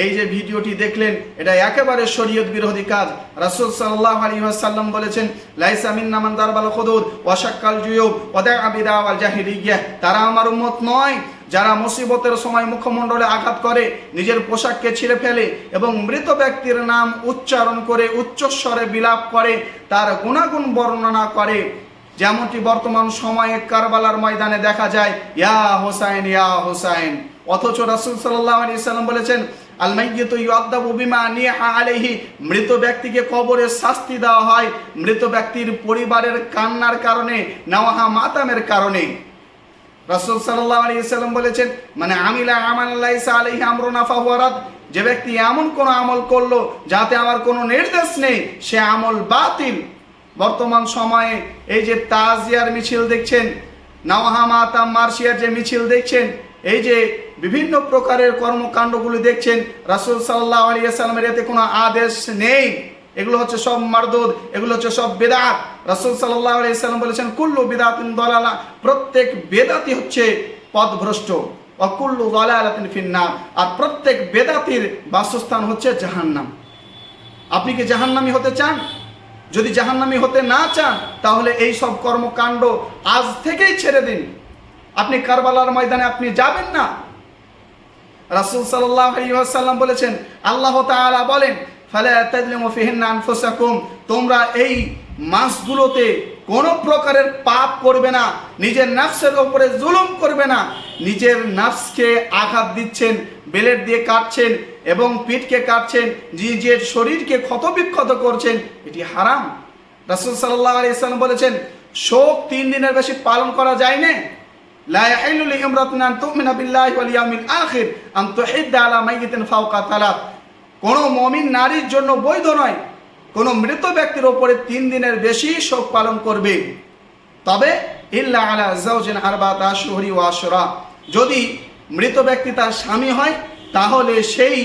এই যে ভিডিওটি দেখলেন, এটা একেবারে শরীয়ত বিরোধী কাজ। রাসূল সাল্লাল্লাহু আলাইহি ওয়াসাল্লাম বলেছেন, লাইসা মিন্না মান দারবাল খুদুদ ওয়া শাক্কাল জুয়ুব ওয়া দা'a বিদাওয়াল জাহিলিয়্যাহ। তারা আমার উম্মত নয় যারা মুসিবতের সময় মুখমণ্ডলে আঘাত করে, নিজের পোশাককে ছিঁড়ে ফেলে এবং মৃত ব্যক্তির নাম উচ্চারণ করে উচ্চস্বরে বিলাপ করে, তার গুণাগুণ বর্ণনা করে, যেমনটি বর্তমান সময়ে কারবালার ময়দানে দেখা যায়, ইয়া হোসাইন ইয়া হোসাইন। অথচ রাসূল সাল্লাল্লাহু আলাইহি ওয়াসাল্লাম বলেছেন, আল মাইয়িতু ইউআযাবু বিমা নিহা আলাইহি। মৃত ব্যক্তিকে কবরে শাস্তি দেওয়া হয় মৃত ব্যক্তির পরিবারের কান্নার কারণে, নাওয়াহা মাতামের কারণে। রাসূল সাল্লাল্লাহু আলাইহি ওয়াসাল্লাম বলেছেন, মানে আমিলা আমালান লাইসা আলাইহি আমরুনা ফাহুয়া রাদ। যে ব্যক্তি এমন কোন আমল করলো যাতে আমার কোনো নির্দেশ নেই, সে আমল বাতিল। বর্তমান সময়ে এই যে তাজিয়ার মিছিল দেখছেন, নাওয়াহা মাতাম মার্শিয়ার যে মিছিল দেখছেন, এই যে বিভিন্ন প্রকারের কর্মকাণ্ডগুলি দেখছেন, রাসূল সাল্লাল্লাহু আলাইহি ওয়াসাল্লামের এতে কোনো আদেশ নেই। এগুলো হচ্ছে সব মারদুদ, এগুলো হচ্ছে সব বেদাত। রাসূল সাল্লাল্লাহু আলাইহি ওয়াসাল্লাম বলেছেন, কুল্লু বিদাতিন দালালা। প্রত্যেক বেদাতি হচ্ছে পথভ্রষ্ট, ওয়া কুল্লু দালালাতিন ফিন্নার। আর প্রত্যেক বেদাতির বাসস্থান হচ্ছে জাহান্নাম। আপনি কি জাহান্নামী হতে চান? যদি জাহান্নামী হতে না চান, তাহলে এই সব কর্মকাণ্ড আজ থেকেই ছেড়ে দিন। আপনি কারবালার ময়দানে আপনি যাবেন না। রাসূল সাল্লাল্লাহু আলাইহি ওয়াসাল্লাম বলেছেন, আল্লাহ তাআলা বলেন, ফালা তাযলিমু ফিহিন্না আনফুসাকুম। তোমরা এই মাসগুলোতে কোনো প্রকারের পাপ করবে না, নিজের নফসের উপরে জুলুম করবে না। নিজের নফসকে আঘাত দিচ্ছেন, বেলেট দিয়ে কাটছেন এবং পিঠকে কাটছেন, নিজের শরীরকে ক্ষতবিক্ষত করছেন, এটি হারাম। রাসূল সাল্লাল্লাহু আলাইহি ওয়াসাল্লাম বলেছেন, শোক 3 দিনের বেশি পালন করা যায় না। লা ইয়াহিল্লু লিইমরাতিন আন তু'মিনা বিল্লাহি ওয়াল ইয়াউমিল আখির আন তুহিদ্দা আলা মাইয়িতিন ফাওকা সালাত। কোন মুমিন নারীর জন্য বৈধ নয় কোন মৃত ব্যক্তির উপরে 3 দিনের বেশি শোক পালন করবে, তবে ইল্লা আলা যাওজিন আরবাতা আশহুরি ওয়া আশরা। যদি মৃত ব্যক্তি তার স্বামী হয়, তাহলে সেই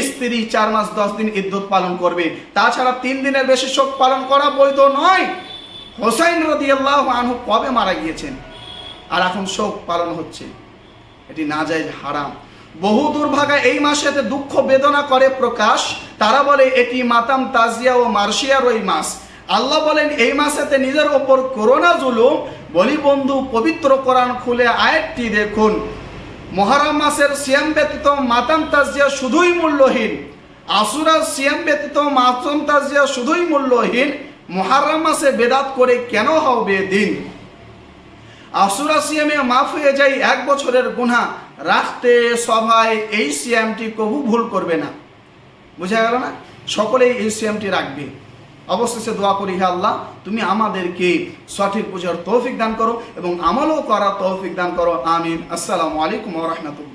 স্ত্রী 4 মাস 10 দিন ইদ্যত পালন করবে। তাছাড়া 3 দিনের বেশি শোক পালন করা বৈধ নয়। হোসাইন রাদিয়াল্লাহু আনহু কবে মারা গিয়েছেন, আর এখন শোক পালন হচ্ছে, এটি নাজায়েজ, হারাম। বহু দুর্ভাগা এই মাসেতে দুঃখ বেদনা করে প্রকাশ। তারা বলে এটি মাতাম তাজিয়া ও মার্শিয়ার ওই মাস। আল্লাহ বলেন, এই মাসেতে নিজের ওপর করোনা জুলুম। বলি বন্ধু, পবিত্র কোরআন খুলে আয়াতটি দেখুন। মুহররম মাসের সিয়াম ব্যতীত মাতাম তাজিয়া শুধুই মূল্যহীন। আশুরার সিয়াম ব্যতীত মাতাম তাজিয়া শুধুই মূল্যহীন। মুহররম মাসে বেদাত করে কেন হবে দিন? আশুরা সিয়ামে মাফ হয়ে যায় 1 বছরের গুনাহ। রাখতে সভায় এই সিয়ামটি কবু ভুল করবে না। বুঝা গেল না? সকলেই এই সিয়ামটি রাখবে। অবশেষে দোয়া করি, হে আল্লাহ, তুমি আমাদেরকে সঠিক বুঝার তৌফিক দান করো এবং আমলও করার তৌফিক দান করো। আমিন। আসসালামু আলাইকুম ওয়া রাহমাতুল্লাহ।